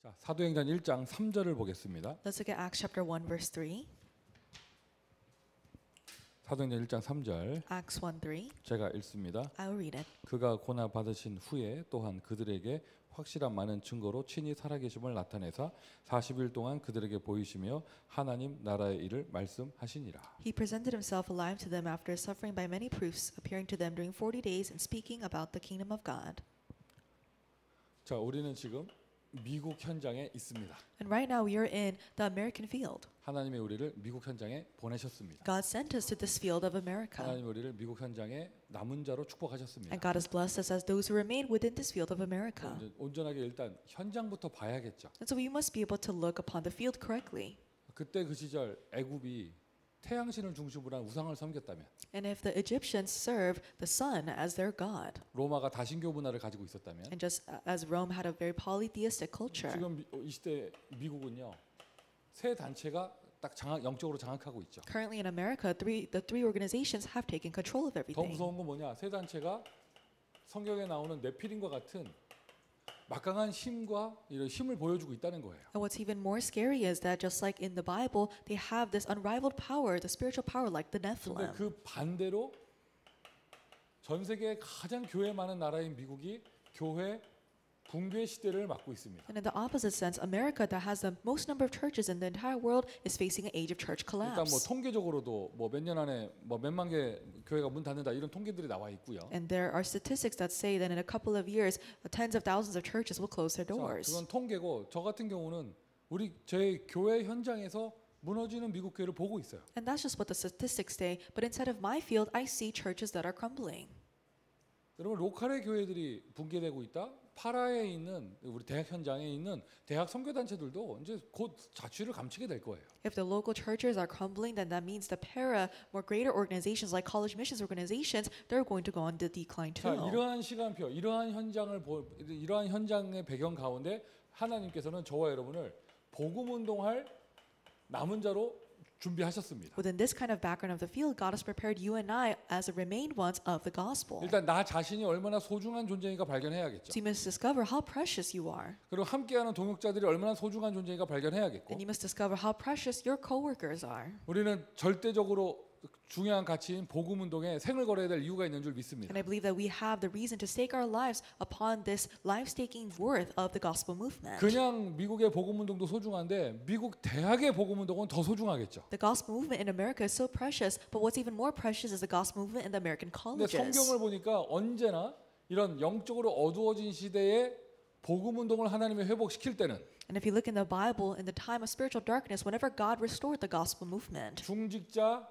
자, 사도행전 1장 3절을 보겠습니다. Let's look at Acts chapter 1 verse 3. 사도행전 1장 3절 Acts 1:3. 제가 읽습니다. I will read it. 그가 고난 받으신 후에 또한 그들에게 확실한 많은 증거로 친히 살아계심을 나타내사 40일 동안 그들에게 보이시며 하나님 나라의 일을 말씀하시니라. He presented himself alive to them after suffering by many proofs, appearing to them during 40 days and speaking about the kingdom of God. 자, 우리는 지금 미국 현장에 있습니다. And right now we are in the American field. 하나님이 우리를 미국 현장에 보내셨습니다. God sent us to this field of America. 하나님이 우리를 미국 현장에 남은 자로 축복하셨습니다. And God has blessed us as those who remain within this field of America. 이제 온전하게 일단 현장부터 봐야겠죠. And so we must be able to look upon the field correctly. 그때 그 시절 애굽이 태양신을 중심으로 한 우상을 섬겼다면, And if the Egyptians served the sun as their god, 로마가 다신교 문화를 가지고 있었다면, and just as Rome had a very polytheistic culture, 지금 이 시대 미국은요 세 단체가 딱 영적으로 장악하고 있죠. currently in America, the three organizations have taken control of 더 everything. 무서운 건 뭐냐? 세 단체가 성경에 나오는 네피림과 같은 막강한 힘과 이런 힘을 보여주고 있다는 거예요. And what's even more scary is that just like in the Bible, they have this unrivaled power, the spiritual power like the 근데 Nephilim. 그 반대로 전 세계 가장 교회 많은 나라인 미국이 교회 붕괴 시대를 맞고 있습니다. And in the opposite sense, America, that has the most number of churches in the entire world, is facing an age of church 일단 뭐 collapse. 통계적으로도 뭐 몇 년 안에 뭐 몇만 개 교회가 문 닫는다 이런 통계들이 나와 있고요. And there are statistics that say that in a couple of years, tens of thousands of churches will close their 자, doors. 그건 통계고 저 같은 경우는 제 교회 현장에서 무너지는 미국 교회를 보고 있어요. And that's just what the statistics say. But inside of my field, I see churches that are crumbling. 여러분 로컬의 교회들이 붕괴되고 있다. 파라에 있는 우리 대학 현장에 있는 대학 선교단체들도 이제 곧 자취를 감추게 될 거예요. If the local churches are crumbling, then that means the more greater organizations like college missions organizations, they're going to go on the decline 자, too. 이러한 시간표, 이러한 현장의 배경 가운데 하나님께서는 저와 여러분을 복음 운동할 남은 자로 준비하셨습니다. Within this kind of background of the field, God has prepared you and I as the remained ones of the gospel. 일단 나 자신이 얼마나 소중한 존재인가 발견해야겠죠. So you must discover how precious you are. 그리고 함께하는 동역자들이 얼마나 소중한 존재인가 발견해야겠고. And you must discover how precious your co-workers are. 우리는 절대적으로 중요한 가치인 복음 운동에 생을 걸어야 될 이유가 있는 줄 믿습니다. And I believe that we have the reason to stake our lives upon this life-staking worth of the gospel movement. 그냥 미국의 복음 운동도 소중한데 미국 대학의 복음 운동은 더 소중하겠죠. The gospel movement in America is so precious, but what's even more precious is the gospel movement in the American 근데 colleges. 성경을 보니까 언제나 이런 영적으로 어두워진 시대에 복음 운동을 하나님이 회복시킬 때는 And if you look in the Bible, in the time of spiritual darkness, whenever God restored the gospel movement, 중직자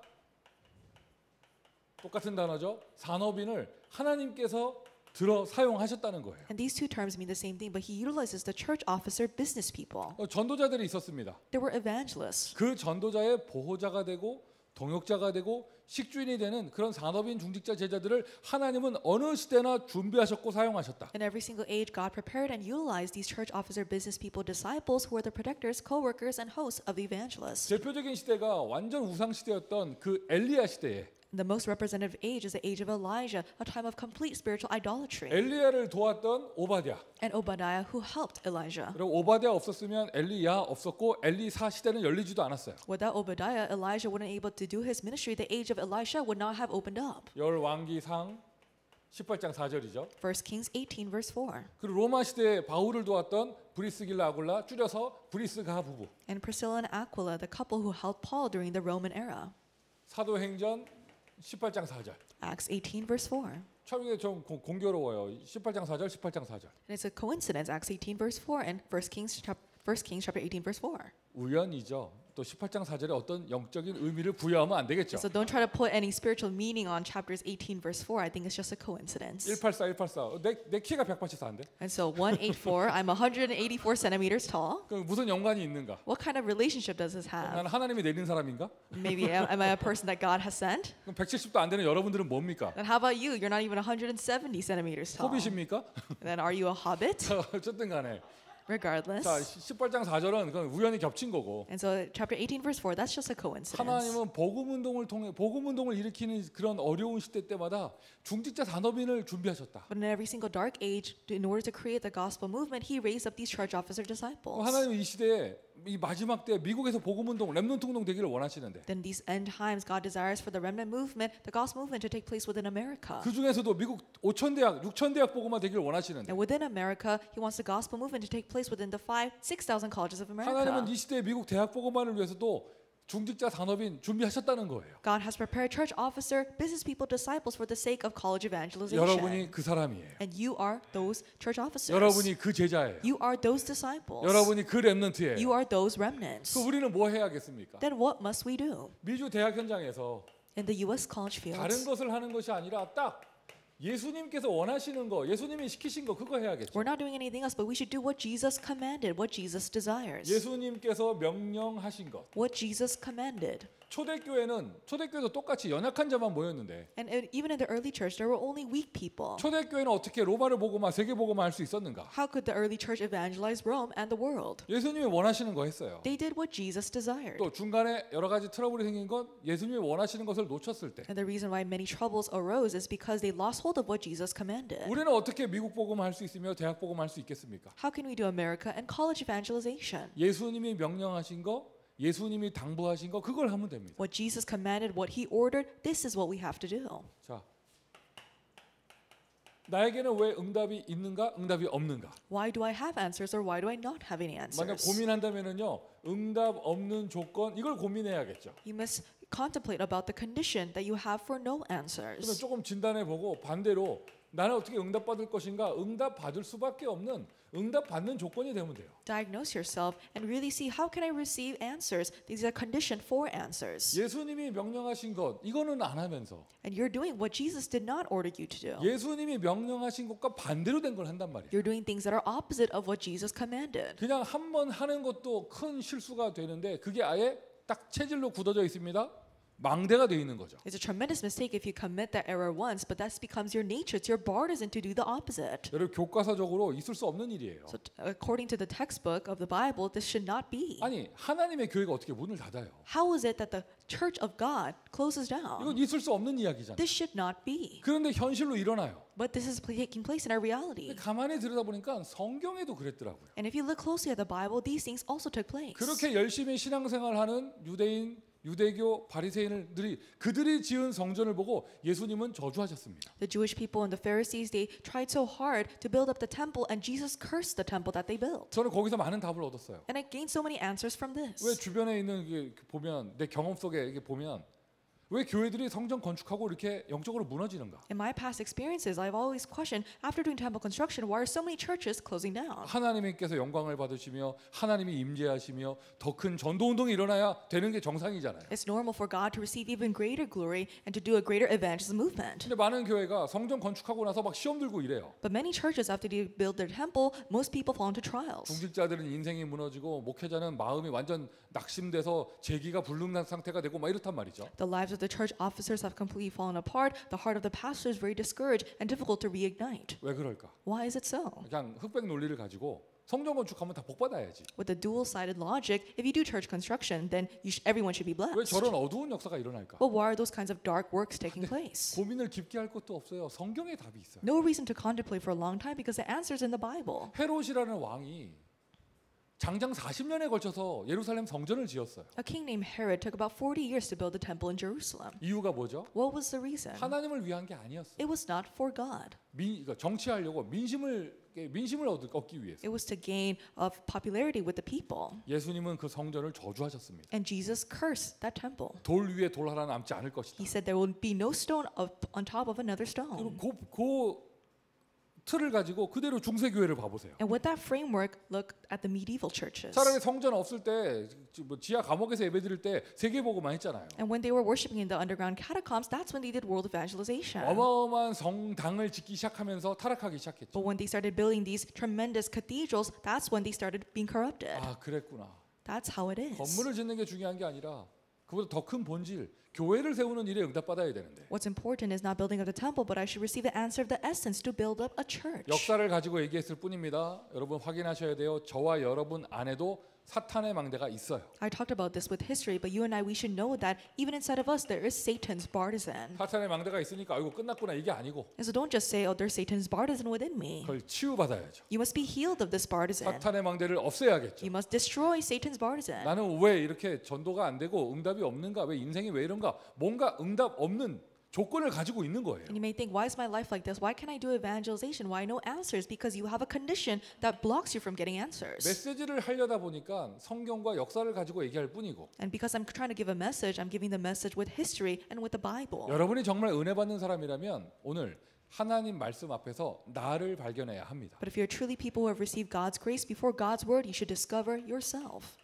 똑같은 단어죠. 산업인을 하나님께서 들어 사용하셨다는 거예요. and these two terms mean the same thing, but he utilizes the church officer business people. 전도자들이 있었습니다. There were evangelists. 그 전도자의 보호자가 되고 동역자가 되고 식주인이 되는 그런 산업인 중직자 제자들을 하나님은 어느 시대나 준비하셨고 사용하셨다. In every single age, God prepared and utilized these church officer business people, disciples who were the protectors, co-workers, and hosts of the evangelists. 대표적인 시대가 완전 우상 시대였던 그 엘리야 시대에 The most representative age is the age of Elijah, a time of complete spiritual idolatry. 엘리야를 도왔던 오바댜. And Obadiah, who helped Elijah. 그리고 오바댜 없었으면 엘리야 없었고 엘리사 시대는 열리지도 않았어요. Without Obadiah, Elijah wouldn't be able to do his ministry. The age of Elisha would not have opened up. 열왕기상 18장 4절이죠. 1 Kings 18 verse 4. 그리고 로마 시대에 바울을 도왔던 브리스길라 아굴라 줄여서 브리스가 부부. And Priscilla and Aquila, the couple who helped Paul during the Roman era. 사도행전 18장 4절. Acts 18 verse 4. 참 이게 좀 공교로워요. 18장 4절, 18장 4절. And it's a coincidence, Acts 18 verse 4 and 1 Kings chapter 18 verse 4. 우연이죠. 또 18장 4절에 어떤 영적인 의미를 부여하면 안 되겠죠. So don't try to put any spiritual meaning on chapters 18 verse 4. I think it's just a coincidence. 184. 내 키가 184인데. And so 184, I'm 184 centimeters tall. 그 무슨 연관이 있는가? What kind of relationship does this have? 나는 하나님이 내린 사람인가? Maybe am I a person that God has sent? 그럼 170도 안 되는 여러분들은 뭡니까? Then how about you? You're not even 170 centimeters tall. 호빗입니까? Then are you a hobbit? 어쨌든 간에 Regardless. 자, 18장 4절은 그건 우연히 겹친 거고. And so chapter 18 verse 4, that's just a coincidence. 하나님은 복음 운동을 통해 복음 운동을 일으키는 그런 어려운 시대 때마다 중직자 산업인을 준비하셨다. But in every single dark age, in order to create the gospel movement, he raised up these church officer disciples. 하나님은 이 시대에 이 마지막 때 미국에서 복음 운동, 렘넌트 운동 되기를 원하시는데 Then these end times, God desires for the remnant movement, the gospel movement, to take place within America. 그 중에서도 미국 5천 대학, 6천 대학 복음화 되기를 원하시는데 And within America, he wants the gospel movement to take place within the 6,000 colleges of 하나님은 America. 이 시대의 미국 대학 복음화를 위해서도 중직자 산업인 준비하셨다는 거예요. God has prepared church officer, business people, disciples for the sake of college evangelization. 여러분이 그 사람이에요. And you are those church officers. 여러분이 그 제자예요. You are those disciples. 여러분이 그 렘넌트예요. You are those remnants. 그 우리는 뭐 해야겠습니까? Then what must we do? 미주 대학 현장에서 In the U.S. college 다른 fields, 것을 하는 것이 아니라 딱 예수님께서 원하시는 거, 예수님이 시키신 거 그거 해야겠죠. we're not doing anything else, but we should do what Jesus commanded, what Jesus desires, 예수님께서 명령하신 것. what Jesus commanded. 초대교회도 똑같이 연약한 자만 모였는데 And even in the early church, there were only weak people. 초대교회는 어떻게 로마를 보고만 세계 보고만 할 수 있었는가? How could the early church evangelize Rome and the world? 예수님이 원하시는 거 했어요. They did what Jesus desired. 또 중간에 여러 가지 트러블이 생긴 건 예수님이 원하시는 것을 놓쳤을 때 And the reason why many troubles arose is because they lost hold of what Jesus commanded. 우리는 어떻게 미국 복음을 할 수 있으며 대학 복음을 할 수 있겠습니까? How can we do America and college evangelization? 예수님이 명령하신 거, 예수님이 당부하신 거 그걸 하면 됩니다. What Jesus commanded, what he ordered, this is what we have to do. 자, 나에게는 왜 응답이 있는가, 응답이 없는가? Why do I have answers or why do I not have any 만약 answers? 고민한다면은요, 응답 없는 조건 이걸 고민해야겠죠. You must contemplate about the condition that you have for no 그러면 answers. 조금 진단해 보고 반대로 나는 어떻게 응답 받을 것인가, 응답 받을 수밖에 없는 응답 받는 조건이 되면 돼요. Diagnose yourself and really see how can I receive answers. These are conditioned for answers. 예수님이 명령하신 것 이거는 안 하면서 And you're doing what Jesus did not order you to do. 예수님이 명령하신 것과 반대로 된 걸 한단 말이에요. You're doing things that are opposite of what Jesus commanded. 그냥 한 번 하는 것도 큰 실수가 되는데 그게 아예 딱 체질로 굳어져 있습니다. 망대가 돼 있는 거죠. It's a tremendous mistake if you commit that error once, but that becomes your nature. It's your bartism to do the opposite. 여러분 교과서적으로 있을 수 없는 일이에요. So according to the textbook of the Bible, this should not be. 아니 하나님의 교회가 어떻게 문을 닫아요? How is it that the church of God closes down? 이건 있을 수 없는 이야기잖아요. This should not be. 그런데 현실로 일어나요. But this is taking place in our reality. 가만히 들여다보니까 성경에도 그랬더라고요. And if you look closely at the Bible, these things also took place. 그렇게 열심히 신앙생활하는 유대인, 유대교, 바리새인들이 그들이 지은 성전을 보고 예수님은 저주하셨습니다. The Jewish people and the Pharisees, they tried so hard to build up the temple, and Jesus cursed the temple that they built. 저는 거기서 많은 답을 얻었어요. And I gained so many answers from 왜 this. 주변에 있는 게 보면 내 경험 속에 이게 보면 왜 교회들이 성전 건축하고 이렇게 영적으로 무너지는가? In my past experiences, I've always questioned, after doing temple construction, why are so many churches closing down? 하나님께서 영광을 받으시며 하나님이 임재하시며 더 큰 전도 운동이 일어나야 되는 게 정상이잖아요. It's normal for God to receive even greater glory and to do a greater evangelism movement. 근데 많은 교회가 성전 건축하고 나서 막 시험 들고 이래요. But many churches, after they build their temple, most people fall into trials. 중직자들은 인생이 무너지고 목회자는 마음이 완전 낙심돼서 재기가 불능한 상태가 되고 막 이렇단 말이죠. The lives of the church officers have completely fallen apart. The heart of the pastor is very discouraged and difficult to reignite. 왜 그럴까? Why is it so? 그냥 흑백 논리를 가지고 성전 건축하면 다 복 받아야지. With the dual-sided logic, if you do church construction, then everyone should be 왜 blessed. 저런 어두운 역사가 일어날까? But why are those kinds of dark works taking place? 고민을 깊게 할 것도 없어요. 성경에 답이 있어요. No reason to contemplate for a long time because the answer's in the Bible. 헤롯이라는 왕이 장장 40년에 걸쳐서 예루살렘 성전을 지었어요. A king named Herod took about 40 years to build the temple in Jerusalem. 이유가 뭐죠? What was the reason? 하나님을 위한 게 아니었어요. It was not for God. 그러니까 정치하려고 민심을 얻기 위해서. It was to gain of popularity with the people. 예수님은 그 성전을 저주하셨습니다. And Jesus cursed that temple. 돌 위에 돌 하나 남지 않을 것이다. He said there will be no stone up on top of another stone. 그 틀을 가지고 그대로 중세 교회를 봐보세요. And with that framework, look at the medieval churches. 차라리 성전 없을 때 뭐 지하 감옥에서 예배드릴 때 세계보고만 했잖아요. And when they were worshiping in the underground catacombs, that's when they did world evangelization. 어마어마한 성당을 짓기 시작하면서 타락하기 시작했죠. But when they started building these tremendous cathedrals, that's when they started being corrupted. 아, 그랬구나. That's how it is. 건물을 짓는 게 중요한 게 아니라 그보다 더 큰 본질, 교회를 세우는 일에 응답받아야 되는데 What's important is not building up the temple, but I should receive the answer of the essence to build up a church. 역사를 가지고 얘기했을 뿐입니다. 여러분 확인하셔야 돼요. 저와 여러분 안에도 사탄의 망대가 있어요. I talked about this with history, but you and I, we should know that even inside of us, there is Satan's partisan. 사탄의 망대가 있으니까 아이고 끝났구나 이게 아니고 And so don't just say, oh, there's Satan's partisan within me. 그걸 치유받아야죠. You must be healed of this partisan. 사탄의 망대를 없애야겠죠. You must destroy Satan's partisan. 나는 왜 이렇게 전도가 안 되고 응답이 없는가? 왜 인생이 왜 이런가? 뭔가 응답 없는 조건을 가지고 있는 거예요. And you may think, why is my life like this? Why can't I do evangelization? Why no answers? Because you have a condition that blocks you from getting answers. 메시지를 하려다 보니까 성경과 역사를 가지고 얘기할 뿐이고 And because I'm trying to give a message, I'm giving the message with history and with the Bible. 여러분이 정말 은혜 받는 사람이라면 오늘 하나님 말씀 앞에서 나를 발견해야 합니다. But if you're truly people who have received God's grace before God's word, you should discover yourself.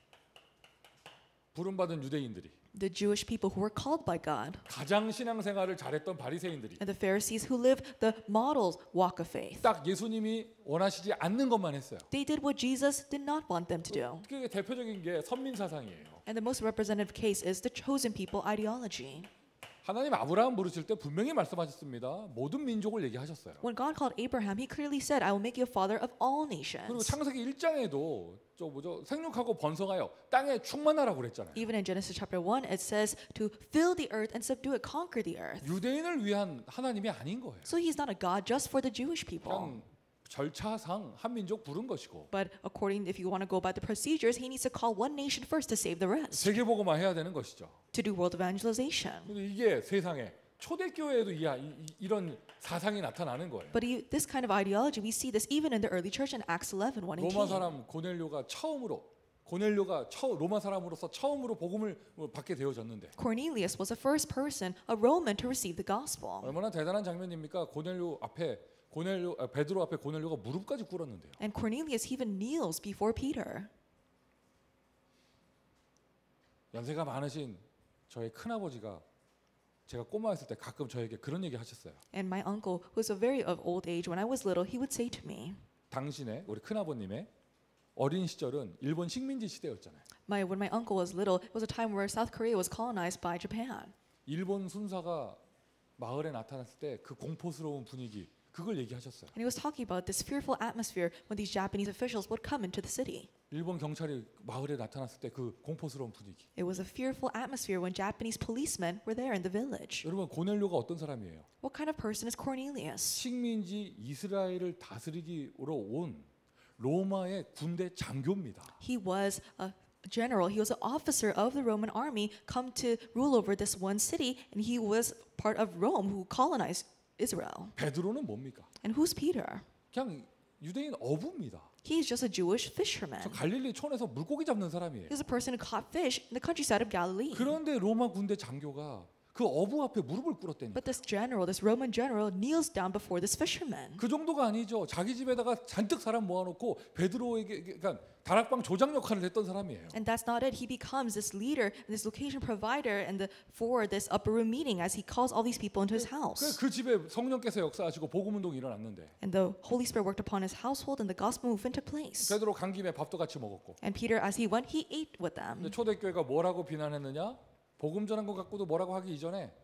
부름받은 유대인들이 The Jewish people who were called by God 가장 신앙생활을 잘했던 바리새인들이 and the Pharisees who lived the model's walk of faith. 딱 예수님이 원하시지 않는 것만 했어요. They did what Jesus did not want them to do. 그게 대표적인 게 선민 사상이에요. And the most representative case is the chosen people ideology. 하나님 아브라함 부르실 때 분명히 말씀하셨습니다. 모든 민족을 얘기하셨어요. When God called Abraham, he clearly said, I will make you a father of all 그리고 nations. 창세기 1장에도 생육하고 번성하여 땅에 충만하라고 그랬잖아요. Even in Genesis chapter 1, it says to fill the earth and subdue it, conquer the earth. 유대인을 위한 하나님이 아닌 거예요. So he's not a God just for the Jewish people. 그냥 절차상 한 민족 부른 것이고 But according, if you want to go by the procedures, he needs to call one nation first to save the rest, 세계복음화 해야 되는 것이죠. to do world evangelization. 근데 이게 세상에 초대교회에도 이런 사상이 나타나는 거예요. But this kind of ideology, we see this even in the early church in Acts 11, 1 and 로마 2. 사람 고넬료가 로마 사람으로서 처음으로 복음을 받게 되어졌는데 Cornelius was the first person, a Roman, to receive the gospel. 얼마나 대단한 장면입니까? 베드로 앞에 고넬료가 무릎까지 꿇었는데요. And Cornelius even kneels before Peter. 연세가 많으신 저의 큰아버지가 제가 꼬마였을 때 가끔 저에게 그런 얘기 하셨어요. And my uncle, who's a very of old age, when I was little, he would say to me, 당신의 우리 큰아버님의 어린 시절은 일본 식민지 시대였잖아요. when my uncle was little, it was a time where South Korea was colonized by Japan. 일본 순사가 마을에 나타났을 때 그 공포스러운 분위기 그걸 얘기하셨어요. And he was talking about this fearful atmosphere when these Japanese officials would come into the city. 일본 경찰이 마을에 나타났을 때 그 공포스러운 분위기. It was a fearful atmosphere when Japanese policemen were there in the village. 여러분 고넬료가 어떤 사람이에요? What kind of person is Cornelius? 식민지 이스라엘을 다스리기로 온 로마의 군대 장교입니다. He was a general. He was an officer of the Roman army come to rule over this one city, and he was part of Rome who colonized Israel. 베드로는 뭡니까? And who's Peter? 그냥 유대인 어부입니다. He's just a Jewish fisherman. 저 갈릴리 촌에서 물고기 잡는 사람이에요. He's a person who caught fish in the countryside of Galilee. 그런데 로마 군대 장교가 그 어부 앞에 무릎을 꿇었다니까. But this general, this Roman general, kneels down before this fisherman. 그 정도가 아니죠. 자기 집에다가 잔뜩 사람 모아놓고 베드로에게 그러니까 다락방 조장 역할을 했던 사람이에요. And that's not it. He becomes this leader, this location provider, and for this upper room meeting as he calls all these people into his house. 그 집에 성령께서 역사하시고 복음 운동이 일어났는데 And the Holy Spirit worked upon his household, and the gospel movement took place. 베드로 간 김에 밥도 같이 먹었고. And Peter, as he went, he ate with them. 근데 초대교회가 뭐라고 비난했느냐? 복음 전한 것 갖고도 뭐라고 하기 이전에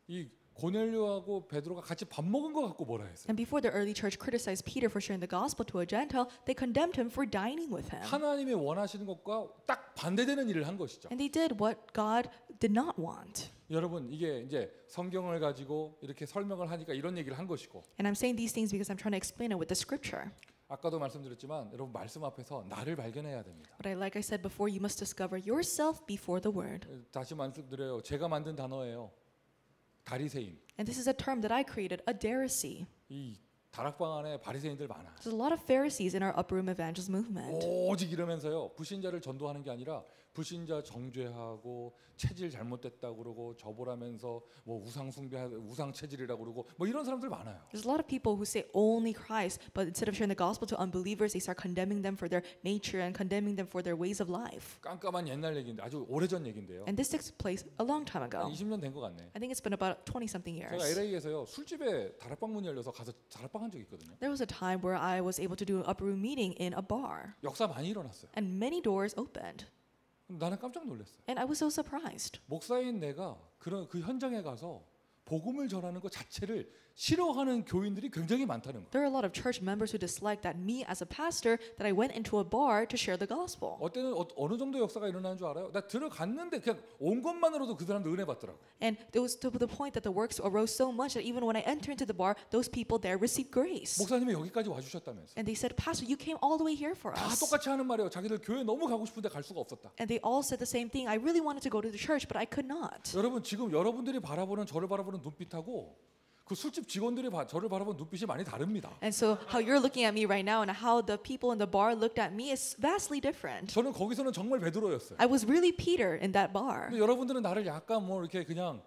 이 고넬료하고 베드로가 같이 밥 먹은 것 갖고 뭐라 했어요? And before the early church criticized Peter for sharing the gospel to a Gentile, they condemned him for dining with him. 하나님이 원하시는 것과 딱 반대되는 일을 한 것이죠. And they did what God did not want. 여러분 이게 이제 성경을 가지고 이렇게 설명을 하니까 이런 얘기를 한 것이고 And I'm saying these things because I'm trying to explain it with the scripture. 아까도 말씀드렸지만 여러분 말씀 앞에서 나를 발견해야 됩니다. But like I said before, you must discover yourself before the word. 다시 말씀드려요. 제가 만든 단어예요. 다리새인. And this is a term that I created, a Pharisee. 이 다락방 안에 바리새인들 많아. There's a lot of Pharisees in our upper room evangelist movement. 오직 이러면서요. 불신자를 전도하는 게 아니라 불신자 정죄하고 체질 잘못됐다고 그러고 저보라면서 뭐 우상 숭배 우상 체질이라고 그러고 뭐 이런 사람들 많아요. There's a lot of people who say only Christ, but instead of sharing the gospel to unbelievers, they start condemning them for their nature and condemning them for their ways of life. 깜깜한 옛날 얘기인데 아주 오래전 얘기인데요. And this took place a long time ago. 20년 된 것 같네. I think it's been about 20-something years. 제가 LA에서요 술집에 다락방 문이 열려서 가서 다락방 한 적이 있거든요. There was a time where I was able to do an upper room meeting in a bar, 역사 많이 일어났어요. and many doors opened. 나는 깜짝 놀랐어요. And I was so surprised. 목사인 내가 그런 그 현장에 가서 복음을 전하는 것 자체를 싫어하는 교인들이 굉장히 많다는 거. There are a lot of church members who dislike that me as a pastor that I went into a bar to share the gospel. 어때는 어느 정도 역사가 일어나는 줄 알아요? 나 들어갔는데 그냥 온 것만으로도 그 사람들 은혜 받더라고. And it was to the point that the works arose so much that even when I entered into the bar, those people there received grace. 목사님이 여기까지 와주셨다면서. And they said, Pastor, you came all the way here for 다 us. 똑같이 하는 말이에요. 자기들 교회 너무 가고 싶은데 갈 수가 없었다. And they all said the same thing. I really wanted to go to the church, but I could not. 여러분 지금 여러분들이 바라보는 저를 바라보는 눈빛하고 그 술집 직원들이 저를 바라보는 눈빛이 많이 다릅니다. And so how you're looking at me right now and how the people in the bar looked at me is vastly different. 저는 거기서는 정말 베드로였어요. I was really Peter in that bar. 근데 여러분들은 나를 약간 뭐 이렇게 그냥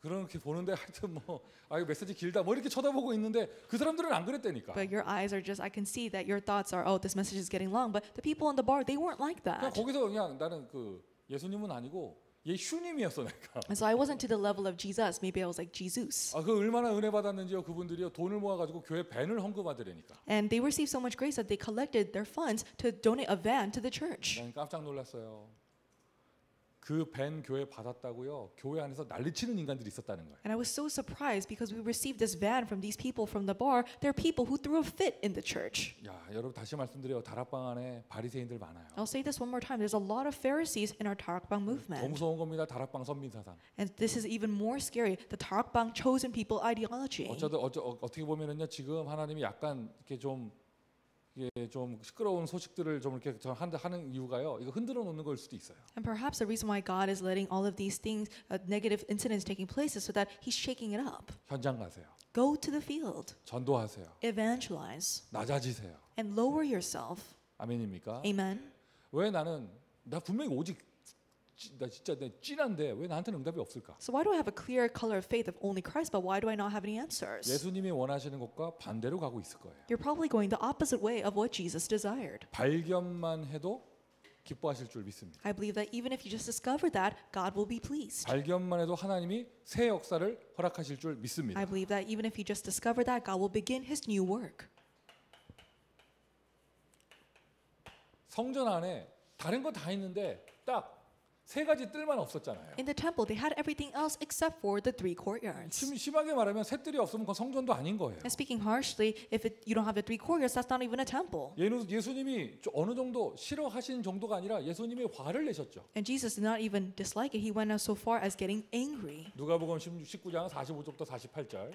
그렇게 보는데 하여튼 뭐 이거 메시지 길다 뭐 이렇게 쳐다보고 있는데 그 사람들은 안 그랬다니까. But your eyes are just, I can see that your thoughts are, oh, this message is getting long. But the people in the bar, they weren't like 그냥 that. 거기서 그냥 나는 그 예수님은 아니고 예수님이었어 내가. And so I wasn't to the level of Jesus. Maybe I was like Jesus. 그 얼마나 은혜 받았는지요. 그분들이요 돈을 모아가지고 교회 밴을 헌금하더라니까. And they received so much grace that they collected their funds to donate a van to the church. 난 깜짝 놀랐어요. 그 밴 교회 받았다고요. 교회 안에서 난리치는 인간들이 있었다는 거예요. And I was so surprised because we received this van from these people from the bar. There are people who threw a fit in the church. 야, 여러분 다시 말씀드려요. 다락방 안에 바리새인들 많아요. I'll say this one more time. There's a lot of Pharisees in our Tarakbang 더 movement. 무서운 겁니다. 다락방 선민사상. And this is even more scary. The Tarakbang chosen people ideology. 어떻게 보면은요 지금 하나님이 약간 이렇게 좀 시끄러운 소식들을 좀 이렇게 하는 이유가요. 이거 흔들어 놓는 걸 수도 있어요. And perhaps the reason why God is letting all of these things, negative incidents taking place is so that He's shaking it up. 현장 가세요. Go to the field. 전도하세요. Evangelize. 낮아지세요. And lower yourself. 아멘입니까? Amen. 왜 나 분명히 오직 나 진짜 내 찐한데 왜 나한테는 응답이 없을까? So why do I have a clear color of faith of only Christ, but why do I not have any answers? 예수님이 원하시는 것과 반대로 가고 있을 거예요. You're probably going the opposite way of what Jesus desired. 발견만 해도 기뻐하실 줄 믿습니다. I believe that even if you just discover that, God will be pleased. 발견만 해도 하나님이 새 역사를 허락하실 줄 믿습니다. I believe that even if you just discover that, God will begin His new work. 성전 안에 다른 거 다 있는데 딱 세 가지 뜰만 없었잖아요. In the temple, they had everything else except for the three courtyards. 심하게 말하면 새 뜰이 없으면 그 성전도 아닌 거예요. And speaking harshly, if you don't have the three courtyards, that's not even a temple. 예수님이 어느 정도 싫어하신 정도가 아니라 예수님이 화를 내셨죠. And Jesus did not even dislike it. He went out so far as getting angry. 누가복음 19장 45절부터 48절.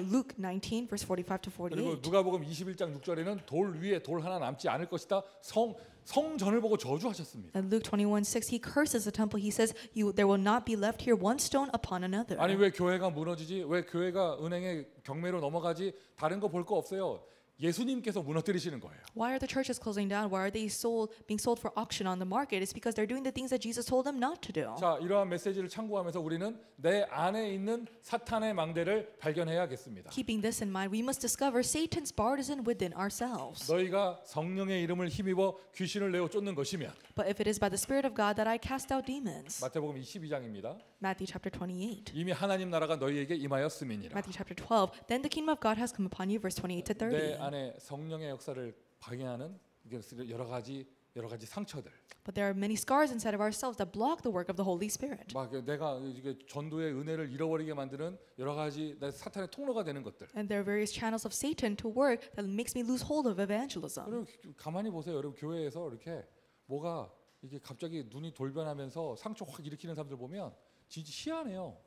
Luke 19, verse 45 to 그리고 48. 누가복음 21장 6절에는 돌 위에 돌 하나 남지 않을 것이다. 성전을 보고 저주하셨습니다. And Luke 21:6, he curses the temple. He says, there will not be left here one stone upon another. 아니 왜 교회가 무너지지? 왜 교회가 은행의 경매로 넘어가지? 다른 거 볼 거 없어요. 예수님께서 무너뜨리시는 거예요. Why are the churches closing down? Why are they being sold for auction on the market? It's because they're doing the things that Jesus told them not to do. 자, 이러한 메시지를 참고하면서 우리는 내 안에 있는 사탄의 망대를 발견해야겠습니다. Keeping this in mind, we must discover Satan's partisan within ourselves. 너희가 성령의 이름을 힘입어 귀신을 내어 쫓는 것이면 But if it is by the Spirit of God that I cast out demons. 마태복음 22장입니다. Matthew chapter 28. 이미 하나님 나라가 너희에게 임하였음이니라. Matthew chapter 12. Then the kingdom of God has come upon you. Verse 28 to 내 30. 안에 성령의 역사를 방해하는 여러 가지 상처들. But there are many scars inside of ourselves that block the work of the Holy Spirit. 막 내가 이게 전도의 은혜를 잃어버리게 만드는 여러 가지 내 사탄의 통로가 되는 것들. And there are various channels of Satan to work that makes me lose hold of evangelism. 여러분 가만히 보세요. 여러분 교회에서 이렇게 뭐가 이게 갑자기 눈이 돌변하면서 상처 확 일으키는 사람들 보면 진짜 희한해요.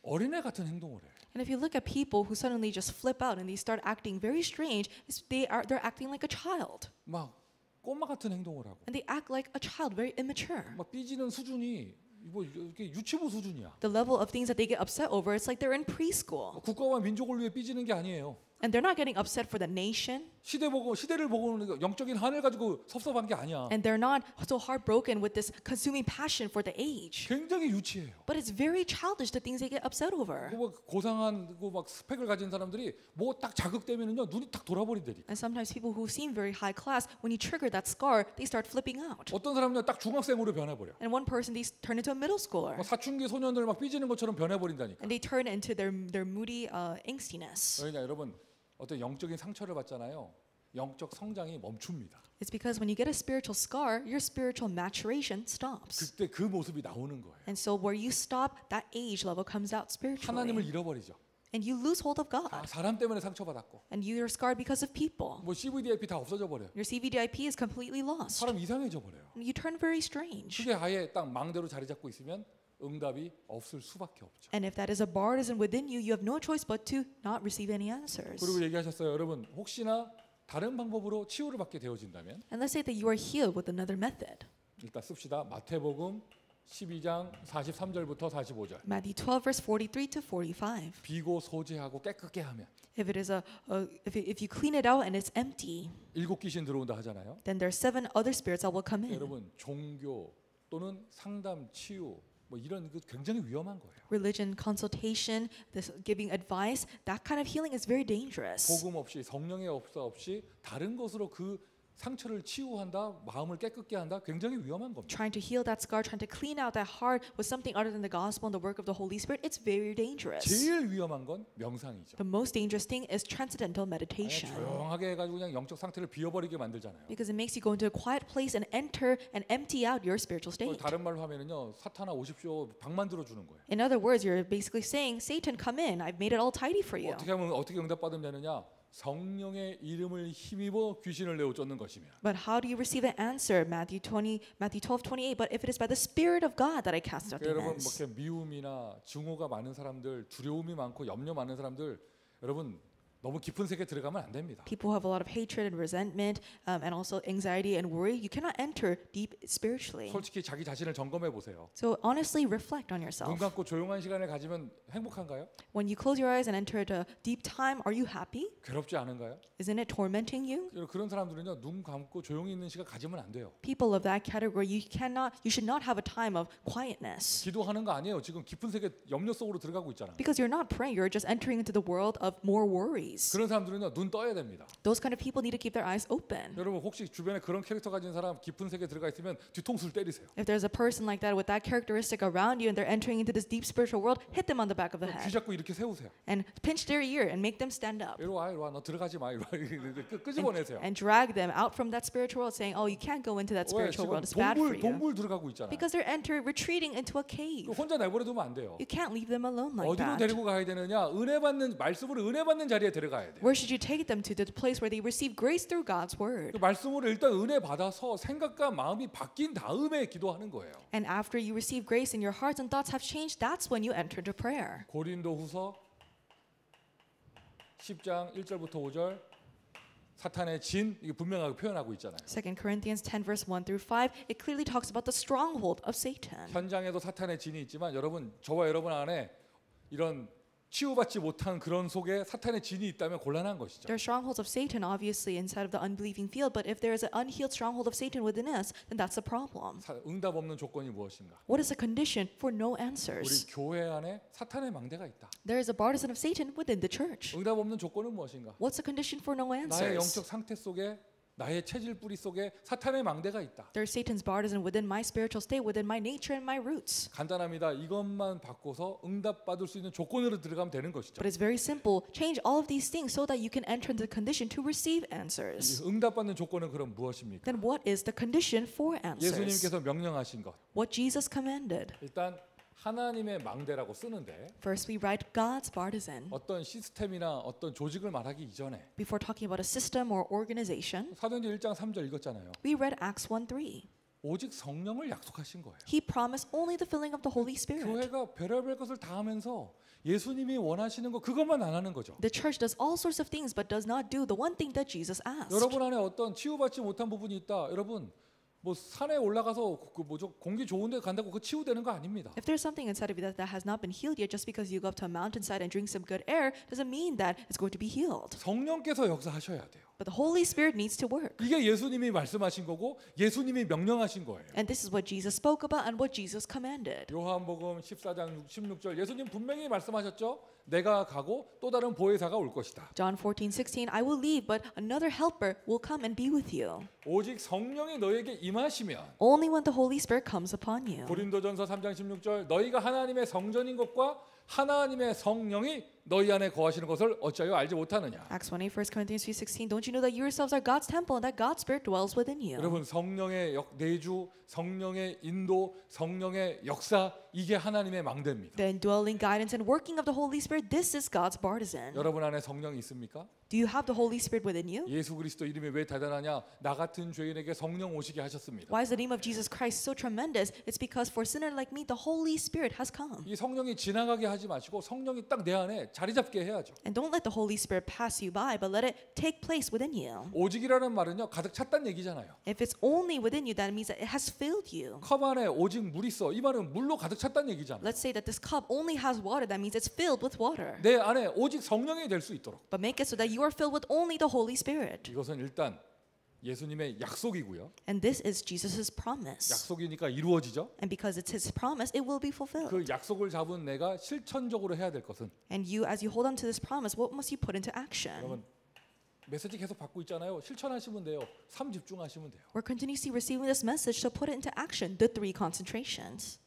어린애 같은 행동을 해. And if you look at people who suddenly just flip out and they start acting very strange, they're acting like a child. 막 꼬마 같은 행동을 하고. And they act like a child, very immature. 막 삐지는 수준이 뭐 이렇게 유치부 수준이야. The level of things that they get upset over, it's like they're in preschool. 국가와 민족을 위해 삐지는 게 아니에요. And they're not getting upset for the nation. 시대를 보고 영적인 한을 가지고 섭섭한 게 아니야. And they're not so heartbroken with this consuming passion for the age. 굉장히 유치해요. But it's very childish, the things they get upset over. 뭐 고상한 막 스펙을 가진 사람들이 뭐 딱 자극되면은요 눈이 딱 돌아버리더니. And sometimes people who seem very high class, when you trigger that scar, they start flipping out. 어떤 사람은 딱 중학생으로 변해버려. And one person, they turn into a middle schooler. 막 사춘기 소년들 막 삐지는 것처럼 변해버린다니까. And they turn into their moody angstiness. 그러니까 여러분 어떤 영적인 상처를 받잖아요. 영적 성장이 멈춥니다. It's because when you get a spiritual scar, your spiritual maturation stops. 그때 그 모습이 나오는 거예요. And so where you stop, that age level comes out 하나님을 spiritually. 잃어버리죠. And you lose hold of 다 God. 사람 때문에 상처받았고 And you are scarred because of people. 뭐 CVDIP 다 없어져 버려요. Your CVDIP is completely lost. 사람 이상해져 버려요. And you turn very strange. 그게 아예 딱 망대로 자리 잡고 있으면 응답이 없을 수밖에 없죠. And if that is a bartizan within you, you have no choice but to not receive any answers. 그리고 얘기하셨어요. 여러분 혹시나 다른 방법으로 치유를 받게 되어진다면 And let's say that you are healed with another method. 일단 씁시다. 마태복음 12장 43절부터 45절. Matthew 12 verse 43 to 45. 비고 소지하고 깨끗게 하면 If it is if you clean it out and it's empty, 일곱 귀신 들어온다 하잖아요. then there are 7 other spirits that will come in. 여러분 종교 또는 상담 치유 뭐 이런 그 굉장히 위험한 거예요. Religion, consultation, this giving advice, that kind of healing is very dangerous. 복음 없이 성령의 역사 없이 다른 것으로 그 상처를 치유한다, 마음을 깨끗게 한다, 굉장히 위험한 겁니다. Trying to heal that scar, trying to clean out that heart with something other than the gospel and the work of the Holy Spirit, it's very dangerous. 제일 위험한 건 명상이죠. The most dangerous thing is transcendental 아니, meditation. 조용하게 해가지고 그냥 영적 상태를 비워버리게 만들잖아요. Because it makes you go into a quiet place and enter and empty out your spiritual state. 다른 말로 하면은요, 사탄아 오십시오, 방 만들어 주는 거예요. In other words, you're basically saying, Satan, come in. I've made it all tidy for you. 어떻게 하면 어떻게 응답받으면 되느냐? 성령의 이름을 힘입어 귀신을 내어 쫓는 것이며. But how do you receive an answer? Matthew 12:28. But if it is by the Spirit of God that I cast out 여러분 demons. 뭐 이렇게 미움이나 증오가 많은 사람들, 두려움이 많고 염려 많은 사람들, 여러분 너무 깊은 세계 들어가면 안 됩니다. People who have a lot of hatred and resentment and also anxiety and worry. You cannot enter deep spiritually. 솔직히 자기 자신을 점검해 보세요. So honestly reflect on 눈 yourself. 감고 조용한 시간을 가지면 행복한가요? When you close your eyes and enter a deep time, are you happy? 괴롭지 않은가요? Isn't it tormenting you? 여러분, 그런 사람들은요, 눈 감고 조용히 있는 시간 가지면 안 돼요. People of that category, you should not have a time of quietness. 기도하는 거 아니에요. 지금 깊은 세계 염려 속으로 들어가고 있잖아요. Because you're not praying, you're just entering into the world of more worries. 그런 사람들은요, 눈 떠야 됩니다. Those kind of people need to keep their eyes open. 여러분 혹시 주변에 그런 캐릭터 가진 사람 깊은 세계 들어가 있으면 뒤통수를 때리세요. If there's a person like that with that characteristic around you and they're entering into this deep spiritual world, hit them on the back of the 귀 head 잡고 이렇게 세우세요. and pinch their ear and make them stand up 이리 와, 이리 와, 너 들어가지 마, 이리 와, 끄집어내세요. and drag them out from that spiritual world, saying, "Oh, you can't go into that 왜 spiritual 지금 world; it's bad for you." 동굴 들어가고 있잖아요. Because they're retreating into a cave. 혼자 내버려 두면 안 돼요. You can't leave them alone like 어디로 that. 데리고 가야 되느냐? 은혜 받는 말씀으로 은혜 받는 자리에 데려가야 돼요. Where should you take them to? The place where they receive grace through God's word. 그 말씀으로 일단 은혜 받아서 생각과 마음이 바뀐 다음에 기도하는 거예요. And after you receive grace and your hearts and thoughts have changed, that's when you enter into prayer. 고린도후서 10장 1절부터 5절 사탄의 진 이게 분명하게 표현하고 있잖아요. 2 Corinthians 10 verse 1 through 5, it clearly talks about the stronghold of Satan. 현장에도 사탄의 진이 있지만 여러분 저와 여러분 안에 이런 치유받지 못한 그런 속에 사탄의 진이 있다면 곤란한 것이죠. There are strongholds of Satan obviously inside of the unbelieving field, but if there is an unhealed stronghold of Satan within us, then that's a problem. 응답 없는 조건이 무엇인가? What is the condition for no 우리 answers? 교회 안에 사탄의 망대가 있다. There is a partisan of Satan within the church. 응답 없는 조건은 무엇인가? What's the condition for no 나의 answers? 영적 상태 속에 나의 체질 뿌리 속에 사탄의 망대가 있다. There's Satan's partisan within my spiritual state, within my nature and my roots. 간단합니다. 이것만 바꿔서 응답 받을 수 있는 조건으로 들어가면 되는 것이죠. But it's very simple. Change all of these things so that you can enter into the condition to receive answers. 응답 받는 조건은 그럼 무엇입니까? Then what is the condition for answers? 예수님께서 명령하신 것. What Jesus commanded. 일단 하나님의 망대라고 쓰는데 First, we write God's partisan. 어떤 시스템이나 어떤 조직을 말하기 이전에 Before talking about a system or organization, 사도행전 1장 3절 읽었잖아요. we read Acts 1:3. 오직 성령을 약속하신 거예요. He promised only the filling of the Holy Spirit. 교회가 별의별 것을 다 하면서 예수님이 원하시는 거 그것만 안 하는 거죠. The church does all sorts of things but does not do the one thing that Jesus asked. 여러분 안에 어떤 치유받지 못한 부분이 있다. 여러분 뭐 산에 올라가서 그 뭐죠 공기 좋은데 간다고 그 치유되는 거 아닙니다. If there's something inside of you that has not been healed yet, just because you go up to a mountainside and drink some good air doesn't mean that it's going to be healed. 성령께서 역사하셔야 돼요. But the Holy Spirit needs to work. 이게 예수님이 말씀하신 거고 예수님이 명령하신 거예요. And this is what Jesus spoke about and what Jesus commanded. 요한복음 14장 16절 예수님 분명히 말씀하셨죠. 내가 가고 또 다른 보혜사가 올 것이다. John 14:16, I will leave, but another helper will come and be with you. 오직 성령이 너에게 임하시면 Only when the Holy Spirit comes upon you. 고린도전서 3장 16절 너희가 하나님의 성전인 것과 하나님의 성령이 너희 안에 거하시는 것을 어찌하여 알지 못하느냐. Acts 20, 1 Corinthians 3:16. Don't you know that you yourselves are God's temple and that God's Spirit dwells within you? 여러분 성령의 내주, 성령의 인도, 성령의 역사 이게 하나님의 망대입니다. The indwelling guidance and working of the Holy Spirit, this is God's partisan. 여러분 안에 성령이 있습니까? Do you have the Holy Spirit within you? 예수 그리스도 이름이 왜 대단하냐? 나 같은 죄인에게 성령 오시게 하셨습니다. Why is the name of Jesus Christ so tremendous? It's because for a sinner like me, the Holy Spirit has come. 이 성령이 지나가게 하지 마시고 성령이 딱 내 안에 자리 잡게 해야죠. And don't let the Holy Spirit pass you by, but let it take place within you. 오직이라는 말은요 가득 찼다는 얘기잖아요. If it's only within you, that means that it has filled you. 컵 안에 오직 물 있어. 이 말은 물로 가득 찼다는 얘기잖아요. Let's say that this cup only has water, that means it's filled with water. 내 안에 오직 성령이 될 수 있도록. But make it so that you are filled with only the Holy Spirit. 이것은 일단 예수님의 약속이고요. And this is Jesus' promise. 약속이니까 이루어지죠. And because it's His promise, it will be fulfilled. 그 약속을 잡은 내가 실천적으로 해야 될 것은 And you, as you hold on to this promise, what must you put into action? 여러분 메시지 계속 받고 있잖아요. 실천하시면 돼요. 3 집중하시면 돼요. We're continuously receiving this message, so put it into action. The 3 concentrations.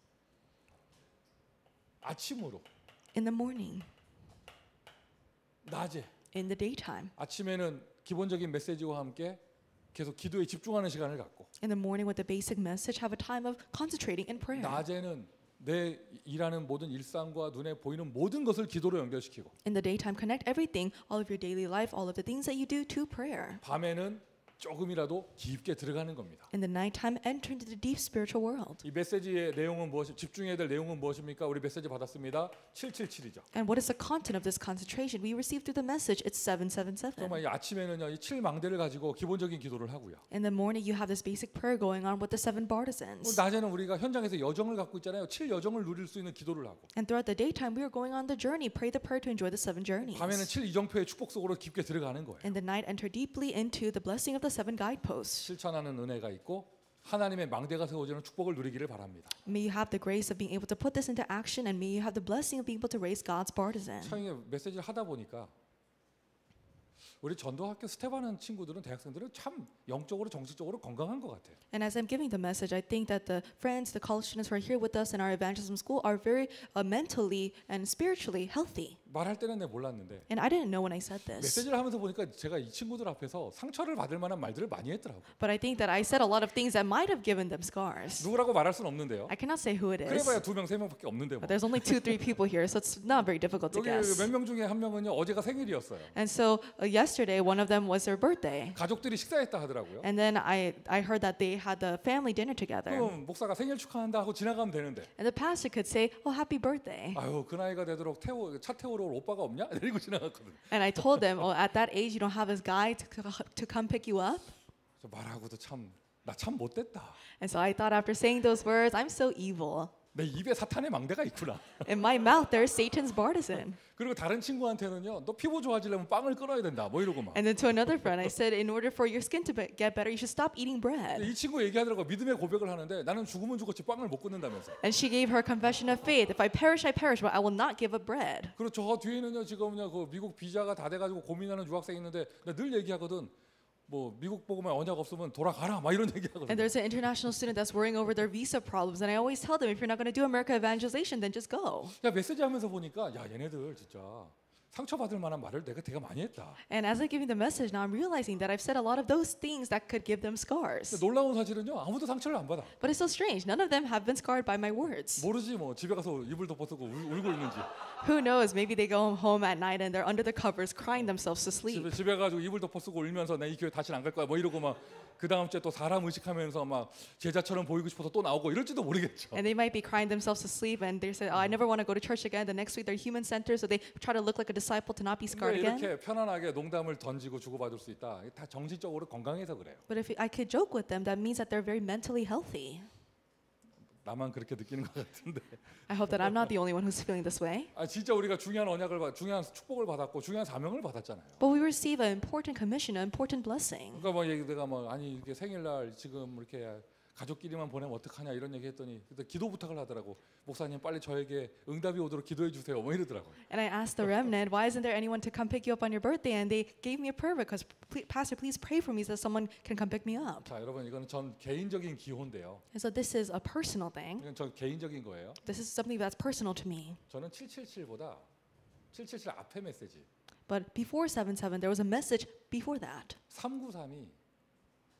아침으로, In the morning, 낮에. in the daytime. 아침에는 기본적인 메시지와 함께 계속 기도에 집중하는 시간을 갖고 In the morning with the basic message, have a time of concentrating in prayer. 낮에는 내 일하는 모든 일상과 눈에 보이는 모든 것을 기도로 연결시키고 In the daytime, connect everything, all of your daily life, all of the things that you do to prayer. 밤에는 조금이라도 깊게 들어가는 겁니다. In the nighttime, enter into the deep spiritual world. 이 메시지의 내용은 무엇이 집중해야 될 내용은 무엇입니까? 우리 메시지 받았습니다. 777이죠. And what is the content of this concentration? We received through the message, it's 777. 정말 이 아침에는요, 이 7망대를 가지고 기본적인 기도를 하고요. In the morning, you have this basic prayer going on with the 7 partisans. 낮에는 우리가 현장에서 여정을 갖고 있잖아요. 7여정을 누릴 수 있는 기도를 하고. And throughout the daytime, we are going on the journey. Pray the prayer to enjoy the 7 journeys. 밤에는 7이정표의 축복 속으로 깊게 들어가는 거예요. In the night, enter deeply into the blessing of the 7 guideposts. 실천하는 은혜가 있고 하나님의 망대가 세워지는 축복을 누리기를 바랍니다. May you have the grace of being able to put this into action, and may you have the blessing of being able to raise God's partisan. 참 메시지를 하다 보니까 우리 전도학교 스텝하는 친구들은 대학생들은 참 영적으로 정신적으로 건강한 것 같아요. And as I'm giving the message, I think that the friends, the college students who are here with us in our evangelism school are very mentally and spiritually healthy. 말할 때는 내가 몰랐는데 And I didn't know when I said this. 메시지를 하면서 보니까 제가 이 친구들 앞에서 상처를 받을 만한 말들을 많이 했더라고요. But I think that I said a lot of things that might have given them scars. 누구라고 말할 수는 없는데요. I cannot say who it is. 그래봐야 2명, 3명밖에 없는데 뭐. But there's only 2-3 people here, so it's not very difficult to 여기 guess. 몇 명 중에 한 명은요 어제가 생일이었어요. And so yesterday, one of them was their birthday. 가족들이 식사했다 하더라고요. And then I heard that they had the family dinner together. 그럼 목사가 생일 축하한다 하고 지나가면 되는데 And the pastor could say, "Oh, happy birthday." 아유 그 나이가 되도록 차 태우러 올 오빠가 없냐? 이러고 지나갔거든요. And I told them, "Oh, at that age, you don't have this guy to come pick you up." 저 말하고도 나 참 못됐다. And so I thought after saying those words, I'm so evil. 내 입에 사탄의 망대가 있구나. In my mouth, there's Satan's partisan. 그리고 다른 친구한테는요, 너 피부 좋아지려면 빵을 끊어야 된다. 뭐 이러고 막. And then to another friend, I said, in order for your skin to get better, you should stop eating bread. 이 친구 얘기하더라고 믿음의 고백을 하는데 나는 죽으면 죽었지 빵을 못 끊는다면서. And she gave her confession of faith. If I perish, I perish, but I will not give up bread. 그리고 저 뒤에는요 지금요 그 미국 비자가 다 돼가지고 고민하는 유학생 있는데 나 늘 얘기하거든. 뭐 미국 보고만 언약 없으면 돌아가라 막 이런 얘기하거든. And there's an international student that's worrying over their visa problems, and I always tell them, if you're not going to do America evangelization, then just go. 야 메시지 하면서 보니까 야 얘네들 진짜 상처받을 만한 말을 내가 되게 많이 했다. And as I'm giving the message, now I'm realizing that I've said a lot of those things that could give them scars. 근데 놀라운 사실은요 아무도 상처를 안 받아. But it's so strange. None of them have been scarred by my words. 모르지 뭐 집에 가서 이불 덮어쓰고 울고 있는지. Who knows? Maybe they go home at night and they're under the covers crying themselves to sleep. 집에 가지고 이불 덮어쓰고 울면서 나 이 교회 다시는 안 갈 거야 뭐 이러고 막 그 다음 주에 또 사람 의식하면서 막 제자처럼 보이고 싶어서 또 나오고 이럴지도 모르겠죠. And they might be crying themselves to sleep and they say, "Oh, I never want to go to church again." The next week they're human centered, so they try to look like a disciple to not be scarred 근데 again. 이렇게 편안하게 농담을 던지고 주고받을 수 있다. 다 정신적으로 건강해서 그래요. But if I could joke with them, that means that they're very mentally healthy. 나만 그렇게 느끼는 것 같은데. I hope that I'm not the only one who's feeling this way. 아 진짜 우리가 중요한 중요한 축복을 받았고 중요한 사명을 받았잖아요. But we receive an important commission, an important blessing. 그러니까 뭐 내가 뭐 아니 이게 생일날 지금 이렇게 가족끼리만 보내면 어떡하냐 이런 얘기 했더니 그때 기도 부탁을 하더라고. 목사님 빨리 저에게 응답이 오도록 기도해 주세요. 뭐 이러더라고요. And I asked the remnant, why isn't there anyone to come pick you up on your birthday? And they gave me a prayer request. Pastor, please pray for me so that someone can come pick me up. 자, 여러분 이거는 전 개인적인 기호인데요. And so this is a personal thing. 이건 전 개인적인 거예요. This is something that's personal to me. 저는 777보다 777 앞에 메시지 But before 7-7, there was a message before that. 393이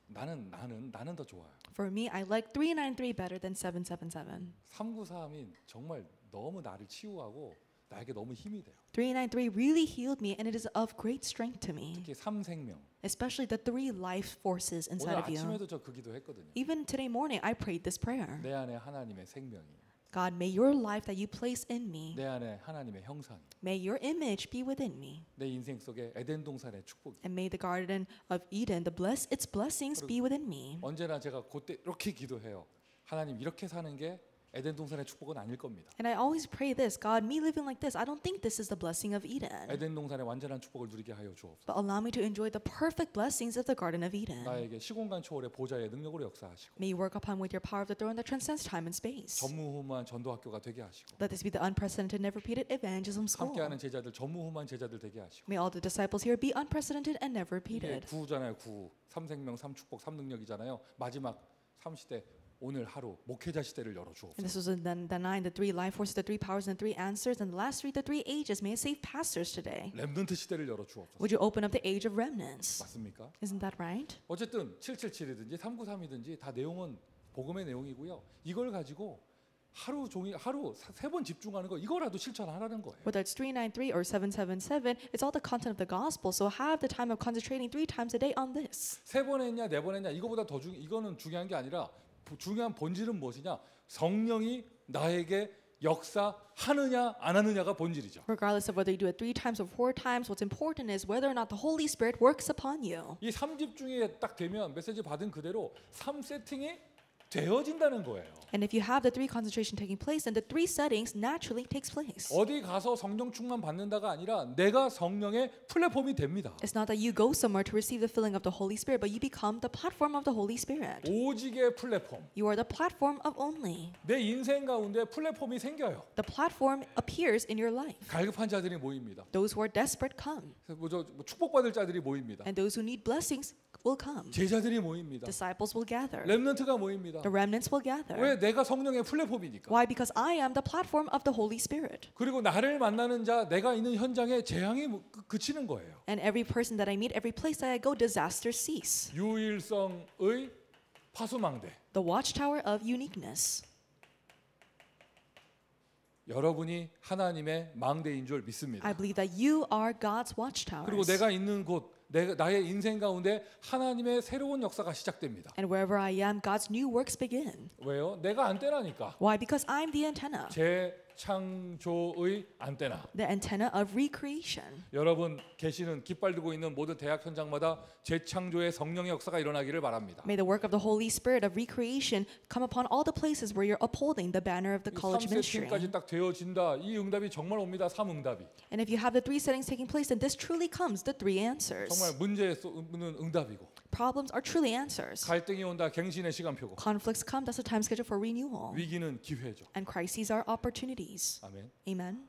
나는 더 좋아요. For me, I like 393 better than 777. 393이 정말 너무 나를 치유하고 나에게 너무 힘이 돼요. 393 really healed me, and it is of great strength to me, 특히 3생명. especially the 3 life forces 오늘 inside of you. 아침에도 저 그 기도 했거든요. Even today morning, I prayed this prayer. 내 안에 하나님의 생명이, God, may your life that you place in me, 내 안에 하나님의 형상이, may your image be within me, 내 인생 속에 에덴 동산의 축복이. and may the Garden of Eden, its blessings be within me. 언제나 제가 그때 이렇게 기도해요. 하나님 이렇게 사는 게 에덴 동산의 축복은 아닐 겁니다. And I always pray this, God, me living like this, I don't think this is the blessing of Eden. 에덴 동산의 완전한 축복을 누리게 하여 주옵소서. But allow me to enjoy the perfect blessings of the Garden of Eden. 나에게 시공간 초월의 보좌의 능력으로 역사하시고 May you work upon with your power of the throne that transcends time and space. 전무후무한 전도학교가 되게 하시고 Let this be the unprecedented, never repeated evangelism school. 함께하는 제자들 전무후무한 제자들 되게 하시고 May all the disciples here be unprecedented and never repeated. 구잖아요. 구. 3생명 3축복 3능력이잖아요. 마지막 3시대 오늘 하루 목회자 시대를 열어 주옵소서. And this was the 9, the 3 life forces, the 3 powers, and the 3 answers, and the last 3, the 3 ages. May it save pastors today. 렘넌트 시대를 열어 주옵소서. Would you open up the age of remnants? 맞습니까? Isn't that right? 어쨌든 777이든지 393이든지 다 내용은 복음의 내용이고요. 이걸 가지고 하루 종일 하루 3번 집중하는 거 이거라도 실천하라는 거예요. Whether it's 393 or 777, it's all the content of the gospel. So have the time of concentrating 3 times a day on this. 3번 했냐 4번 했냐 이거보다 더 이거는 중요한 게 아니라 중요한 본질은 무엇이냐? 성령이 나에게 역사하느냐 안 하느냐가 본질이죠. Regardless of whether you do it 3 times or 4 times, what's important is whether or not the Holy Spirit works upon you. 이 3집중에 딱 되면 메시지 받은 그대로 3세팅이 되어진다는 거예요. And if you have the 3 concentration taking place, then the 3 settings naturally takes place. 어디 가서 성령 충만 받는다가 아니라 내가 성령의 플랫폼이 됩니다. It's not that you go somewhere to receive the filling of the Holy Spirit, but you become the platform of the Holy Spirit. 오직의 플랫폼. You are the platform of only. 내 인생 가운데 플랫폼이 생겨요. The platform appears in your life. 갈급한 자들이 모입니다. Those who are desperate come, 축복받을 자들이 모입니다. and those who need blessings will come. 제자들이 모입니다. Disciples will gather. 렘넌트가 모입니다. The remnants will gather. 왜? 내가 성령의 플랫폼이니까. Why? Because I am the platform of the Holy Spirit. 그리고 나를 만나는 자, 내가 있는 현장에 재앙이 그치는 거예요. And every person that I meet, every place that I go, disasters cease. 유일성의 파수망대. The watchtower of uniqueness. 여러분이 하나님의 망대인 줄 믿습니다. I believe that you are God's watchtowers. 그리고 내가 있는 곳, 나의 인생 가운데 하나님의 새로운 역사가 시작됩니다. And wherever I am, God's new works begin. 왜요? 내가 안테나니까. Why? Because I'm the antenna. 재창조의 안테나. The antenna of recreation. 여러분 계시는 깃발 들고 있는 모든 대학 현장마다 재창조의 성령의 역사가 일어나기를 바랍니다. May the work of the Holy Spirit of recreation come upon all the places where you're upholding the banner of the college ministry. 3세팅까지 딱 되어진다. 이 응답이 정말 옵니다. 3응답이. And if you have the 3 settings taking place, then this truly comes the 3 answers. 정말 문제에 쏘는 응답이고. Problems are truly answers. 갈등이 온다. 갱신의 시간표고. Conflicts come, that's a time schedule for renewal. 위기는 기회죠. And crises are opportunities. 아멘. Amen.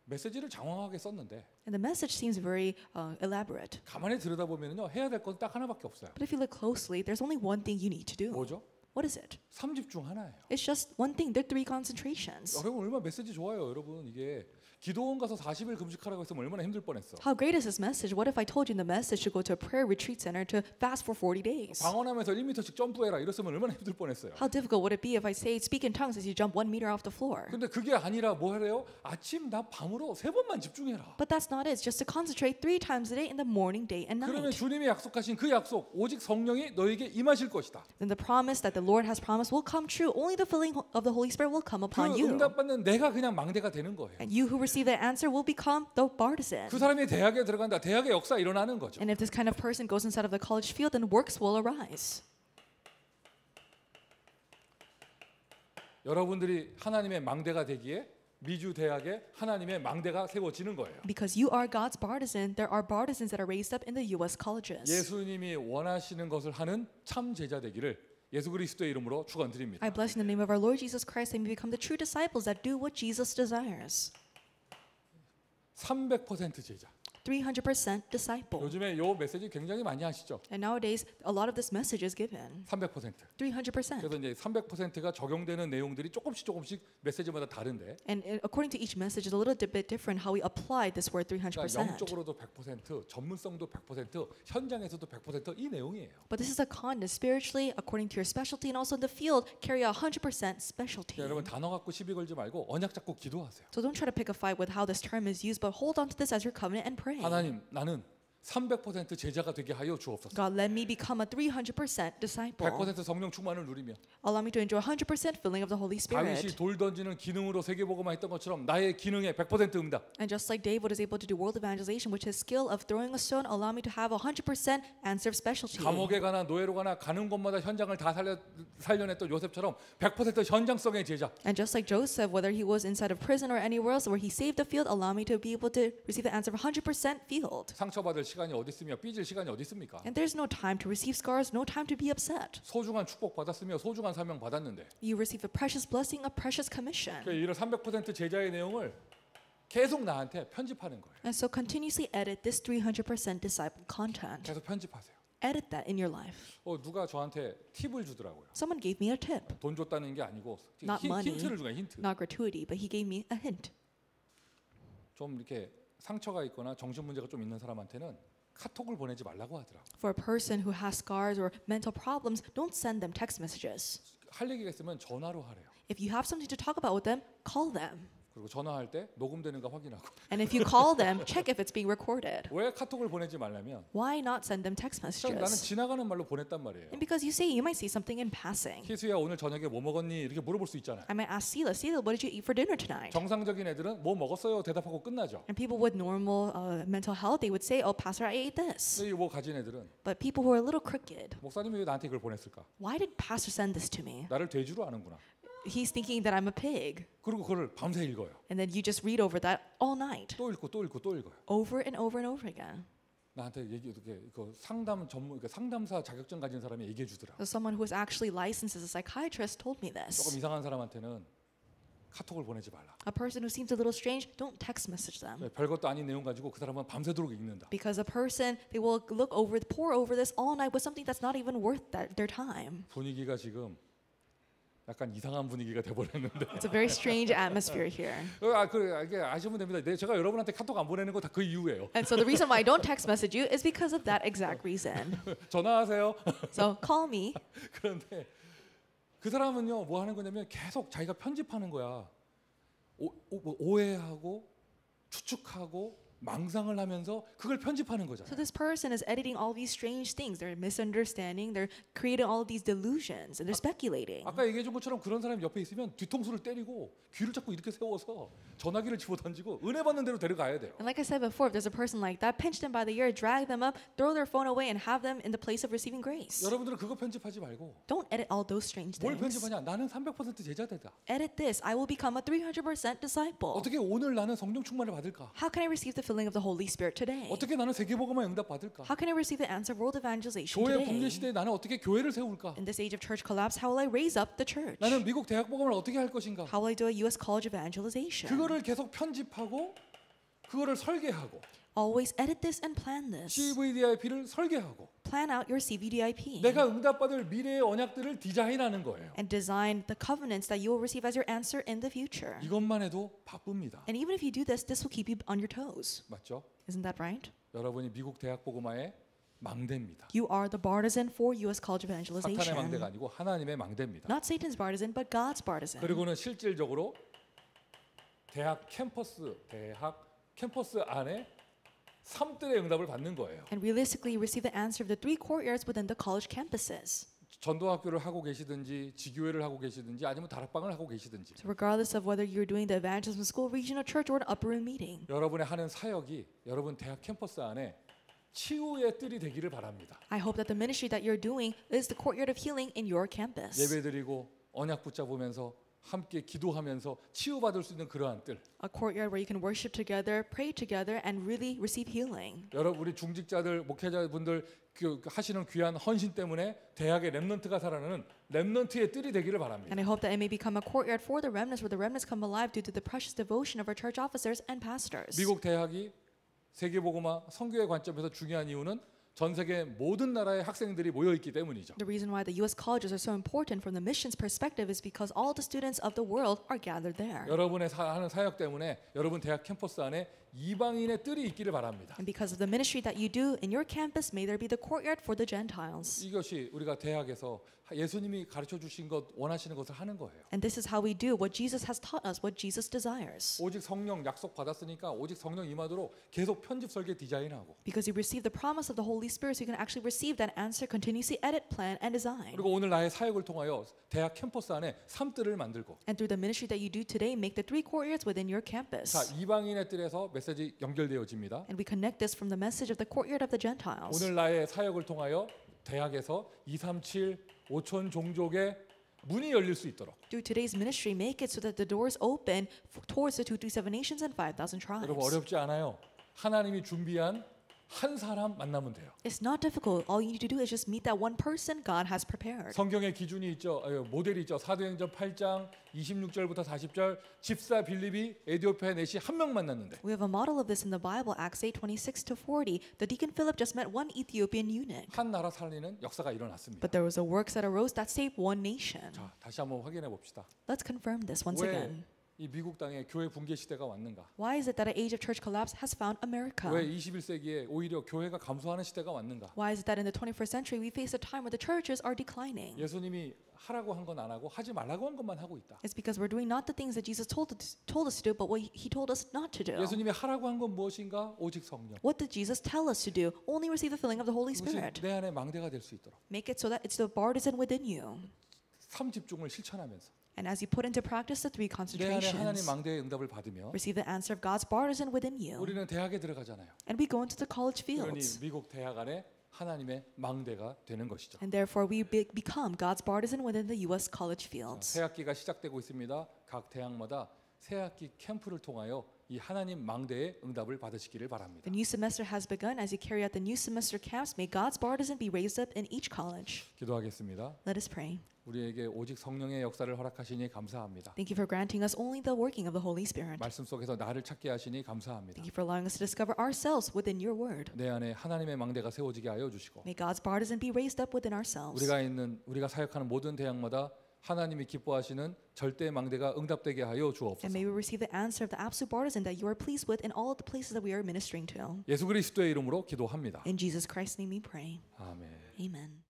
메시지를 장황하게 썼는데 And the message seems very elaborate. 가만히 들여다보면요 해야 될 건 딱 하나밖에 없어요. But if you look closely, there's only one thing you need to do. 뭐죠? What is it? 3집 중 하나예요. It's just one thing. There are 3 concentrations. 여러분 얼마나 메시지 좋아요, 여러분. 이게 기도원 가서 40일 금식하라고 했으면 얼마나 힘들 뻔했어. How great is this message? What if I told you in the message to go to a prayer retreat center to fast for 40 days? 방언하면서 1m씩 점프해라 이랬으면 얼마나 힘들 뻔했어요. How difficult would it be if I say speak in tongues as you jump 1 meter off the floor? 근데 그게 아니라 뭐 하래요? 아침, 낮, 밤으로 3번만 집중해라. But that's not it. It's just to concentrate 3 times a day in the morning, day, and 그러면 night. 주님이 약속하신 그 약속, 오직 성령이 너에게 임하실 것이다. Then the promise that the Lord has promised will come true. Only the filling of the Holy Spirit will come 그 upon you. 응답받는 내가 그냥 망대가 되는 거예요. And you who receive that answer will become the partisan. 그 사람이 대학에 들어간다. 대학의 역사 일어나는 거죠. And if this kind of person goes inside of the college field, then works will arise. 여러분들이 하나님의 망대가 되기에 미주 대학에 하나님의 망대가 세워지는 거예요. Because you are God's partisan, there are partisans that are raised up in the U.S. colleges. 예수님이 원하시는 것을 하는 참 제자 되기를 예수 그리스도의 이름으로 축원드립니다. I bless in the name of our Lord Jesus Christ that we become the true disciples that do what Jesus desires. 300% 제자. 300% disciple. 요즘에 요 메시지 굉장히 많이 하시죠. And nowadays, a lot of this message is given. 300%. 300%. 그래서 이제 300%가 적용되는 내용들이 조금씩 메시지마다 다른데 And according to each message, it's a little bit different how we apply this word 그러니까 300%. 영적으로도 100%, 전문성도 100%, 현장에서도 100%이 내용이에요. But this is a content spiritually, according to your specialty, and also in the field, carry a 100% specialty. 여러분 단어 갖고 시비 걸지 말고 언약 잡고 기도하세요. So don't try to pick a fight with how this term is used, but hold on to this as your covenant and pray. 하나님, 나는 300% 제자가 되게 하여 주옵소서. God, let me become a 300% disciple. 100% 성령 충만을 누리며 Allow me to enjoy 100% filling of the Holy 다윗이 Spirit. 돌 던지는 기능으로 세계복음화 했던 것처럼 나의 기능에 100% 응답. And just like David is able to do world evangelization, which his skill of throwing a stone, allow me to have 100% answer of specialty. 감옥에 가나 노예로 가나 가는 곳마다 현장을 다 살려냈던 요셉처럼 100% 현장성의 제자. And just like Joseph, whether he was inside of prison or anywhere else, where he saved the field, allow me to be able to receive the answer of 100% field. 상처받을 시간이 어디 있으며 삐질 시간이 어디 있습니까? And there's no time to receive scars, no time to be upset. 소중한 축복 받았으며 소중한 사명 받았는데 You receive a precious blessing, a precious commission. 이런 300% 제자의 내용을 계속 나한테 편집하는 거예요. And so continuously edit this 300% disciple content. 계속 편집하세요. Edit that in your life. 누가 저한테 팁을 주더라고요. Someone gave me a tip. 돈 줬다는 게 아니고 Not money. 힌트를 주가 힌트. Not gratuity, but he gave me a hint. 좀 이렇게 상처가 있거나 정신 문제가 좀 있는 사람한테는 카톡을 보내지 말라고 하더라고. For a person who has scars or mental problems, don't send them text messages. 할 얘기가 있으면 전화로 하래요. If you have something to talk about with them, call them. 그리고 전화할 때 녹음되는가 확인하고. And if you call them, check if it's being recorded. 왜 카톡을 보내지 말냐면 Why not send them text 나는 messages? 지나가는 말로 보냈단 말이에요. And because you might say something in passing. 희수야 오늘 저녁에 뭐 먹었니? 이렇게 물어볼 수 있잖아요. I might ask Sila, what did you eat for dinner tonight? 정상적인 애들은 뭐 먹었어요? 대답하고 끝나죠. And people with normal mental health, they would say, oh, Pastor, I ate this. 근데 뭐 가진 애들은 But people who are a little crooked, 목사님이 왜 나한테 이걸 보냈을까? why did Pastor send this to me? 나를 돼지로 아는구나. He's thinking that I'm a pig. 그리고 그걸 밤새 읽어요. And then you just read over that all night, 또 읽고 또 읽고 또 읽어요. over and over and over again. 나한테 이렇게 상담 전문 상담사 자격증 가진 사람이 얘기해 주더라. So someone who is actually licensed as a psychiatrist told me 조금 this. 이상한 사람한테는 카톡을 보내지 말라. A person who seems a little strange, don't text message them. 별것도 아닌 내용 가지고 그 사람은 밤새도록 읽는다. Because a person, they will pour over this all night with something that's not even worth their time. 분위기가 지금 약간 이상한 분위기가 돼버렸는데. It's a very strange atmosphere here. 이게 아시면 됩니다. 제가 여러분한테 카톡 안 보내는 거 다 그 이유예요. And so the reason why I don't text message you is because of that exact reason. 전화하세요. So call me. 그런데 그 사람은요 뭐 하는 거냐면 계속 자기가 편집하는 거야. 오해하고 추측하고 망상을 하면서 그걸 편집하는 So 거잖아요. this person is editing all these strange things. They're misunderstanding. They're creating all these delusions, and they're speculating. 아까 얘기해 준 것처럼 그런 사람이 옆에 있으면 뒤통수를 때리고 귀를 자꾸 이렇게 세워서 전화기를 집어 던지고 은혜 받는 대로 데려가야 돼요. And like I said before, if there's a person like that, pinch them by the ear, drag them up, throw their phone away, and have them in the place of receiving grace. 여러분들은 그거 편집하지 말고 Don't edit all those strange 뭘 things. 편집하냐? 나는 300% 제자되다. Edit this. I will become a 300% disciple. 어떻게 오늘 나는 성령 충만을 받을까? How can I receive the filling of the Holy Spirit today? 어떻게 나는 세계복음화 응답 받을까? How can I receive the answer of world evangelization 교회 붕괴 today? 시대에 나는 어떻게 교회를 세울까? In this age of church collapse, how will I raise up the church? 나는 미국 대학 복음을 어떻게 할 것인가? How will I do a U.S. college evangelization? 그거를 계속 편집하고 그거를 설계하고 Always edit this and plan this. CVDIP를 설계하고 Plan out your CVDIP. 내가 응답받을 미래의 언약들을 디자인하는 거예요. And design the covenants that you will receive as your answer in the future. 이것만 해도 바쁩니다. And even if you do this, this will keep you on your toes. 맞죠? Isn't that right? 여러분이 미국 대학 복음화의 망대입니다. You are the partisan for U.S. college 사탄의 evangelization. 망대가 아니고 하나님의 망대입니다. Not Satan's partisan, but God's partisan. 그리고는 실질적으로 대학 캠퍼스 안에 삶들의 응답을 받는 거예요. And realistically, receive the answer of the 3 courtyards within the college campuses. 전도학교를 하고 계시든지 지교회를 하고 계시든지 아니면 다락방을 하고 계시든지 So regardless of whether you're doing the evangelism school, regional church, or an upper room meeting, 여러분의 하는 사역이 여러분 대학 캠퍼스 안에 치유의 뜰이 되기를 바랍니다. I hope that the ministry that you're doing is the courtyard of healing in your campus. 예배드리고 언약 붙잡으면서 함께 기도하면서 치유받을 수 있는 그러한 뜰. A courtyard where you can worship together, pray together, and really receive healing. 여러분 우리 중직자들 목회자분들 하시는 귀한 헌신 때문에 대학의 렘넌트가 살아나는 렘넌트의 뜰이 되기를 바랍니다. And I hope that it may become a courtyard for the remnants, where the remnants come alive due to the precious devotion of our church officers and pastors. 미국 대학이 세계복음화 선교의 관점에서 중요한 이유는 전 세계 모든 나라의 학생들이 모여 있기 때문이죠. The reason why the U.S. colleges are so important from the missions perspective is because all the students of the world are gathered there. 여러분의 하는 사역 때문에 여러분 대학 캠퍼스 안에 이방인의 뜰이 있기를 바랍니다. And because of the ministry that you do in your campus, may there be the courtyard for the Gentiles. 이것이 우리가 대학에서 예수님이 가르쳐 주신 것 원하시는 것을 하는 거예요. And this is how we do what Jesus has taught us, what Jesus desires. 오직 성령 약속 받았으니까 오직 성령 임하도록 계속 편집 설계 디자인하고 Because you receive the promise of the Holy Spirit, so you can actually receive that answer, continuously edit, plan, and design. 그리고 오늘 나의 사역을 통하여 대학 캠퍼스 안에 삼뜰을 만들고 And through the ministry that you do today, make the 3 courtyards within your campus. 자 이방인의 뜰에서 메시지 연결되어집니다. And we connect this from the message of the courtyard of the Gentiles. 오늘 나의 사역을 통하여 대학에서 237 5천 종족의 문이 열릴 수 있도록 Through today's ministry, make it so that the doors open towards the 237 nations and 5,000 tribes. 여러분 어렵지 않아요. 하나님이 준비한 한 사람 만나면 돼요. It's not difficult. All you need to do is just meet that one person God has prepared. 성경에 기준이 있죠. 모델이 있죠. 사도행전 8장 26절부터 40절 집사 빌립이 에디오피아 넷이 한 명 만났는데 We have a model of this in the Bible, Acts 8:26 to 40. The deacon Philip just met one Ethiopian eunuch. 한 나라 살리는 역사가 일어났습니다. But there was a works that arose that saved one nation. 자, 다시 한번 확인해 봅시다. Let's confirm this once 왜 again. 이 미국 땅에 교회 붕괴 시대가 왔는가? Why is it that an age of church collapse has found America? 왜 21세기에 오히려 교회가 감소하는 시대가 왔는가? Why is it that in the 21st century we face a time where the churches are declining? 예수님이 하라고 한 건 안 하고 하지 말라고 한 것만 하고 있다. It's because we're doing not the things that Jesus told us to do, but what he told us not to do. 예수님이 하라고 한 건 무엇인가? 오직 성령. What did Jesus tell us to do? Only receive the filling of the Holy 그것이 Spirit. 내 안에 망대가 될 수 있도록 Make it so that it's the partisan within you. 삶 집중을 실천하면서 And as you put into practice the 3 내 안에 하나님 concentrations, 망대의 응답을 받으며 receive the answer of God's partisan within you. 우리는 대학에 들어가잖아요. And we go into the college 그러니 fields. 미국 대학 안에 하나님의 망대가 되는 것이죠. And therefore we become God's partisan within the U.S. college fields. 새 학기가 시작되고 있습니다. 각 대학마다 새 학기 캠프를 통하여 이 하나님 망대의 응답을 받으시기를 바랍니다. The new semester has begun. As you carry out the new semester camps, may God's partisan be raised up in each college. 기도하겠습니다. Let us pray. 우리에게 오직 성령의 역사를 허락하시니 감사합니다. Thank you for granting us only the working of the Holy Spirit. 말씀 속에서 나를 찾게 하시니 감사합니다. Thank you for allowing us to discover ourselves within your word. 내 안에 하나님의 망대가 세워지게 하여 주시고 May God's partisan be raised up within ourselves. 우리가 사역하는 모든 대학마다 하나님이 기뻐하시는 절대 망대가 응답되게 하여 And 주옵소서. may we receive the answer of the absolute partisan that you are pleased with in all of the places that we are ministering to. 예수 그리스도의 이름으로 기도합니다. In Jesus Christ's name we pray. 아멘. Amen.